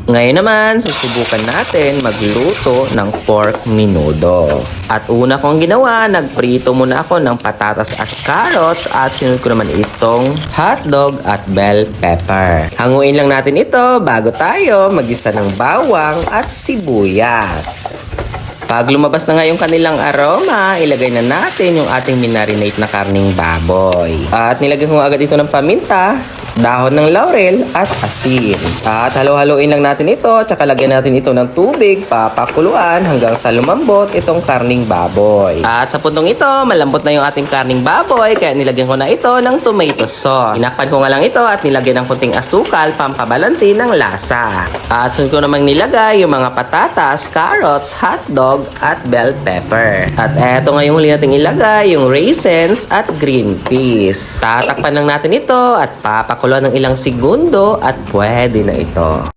Ngayon naman, susubukan natin magluto ng pork menudo. At una kong ginawa, nagprito muna ako ng patatas at carrots at sinunod ko naman itong hotdog at bell pepper. Hanguin lang natin ito bago tayo magisa ng bawang at sibuyas. Pag lumabas na nga yung kanilang aroma, ilagay na natin yung ating minarinate na karning baboy. At nilagay ko agad ito ng paminta, dahon ng laurel at asin. At halo-haloin lang natin ito, tsaka lagyan natin ito ng tubig, papakuluan hanggang sa lumambot itong karning baboy. At sa puntong ito, malambot na yung ating karning baboy, kaya nilagyan ko na ito ng tomato sauce. Inakpan ko nga lang ito at nilagyan ng konting asukal, pampabalansin ng lasa. At sunod ko namang nilagay yung mga patatas, carrots, hotdog at bell pepper. At eto nga yung huli nating ilagay, yung raisins at green peas. Tatakpan lang natin ito at papakuluan ng ilang segundo at pwede na ito.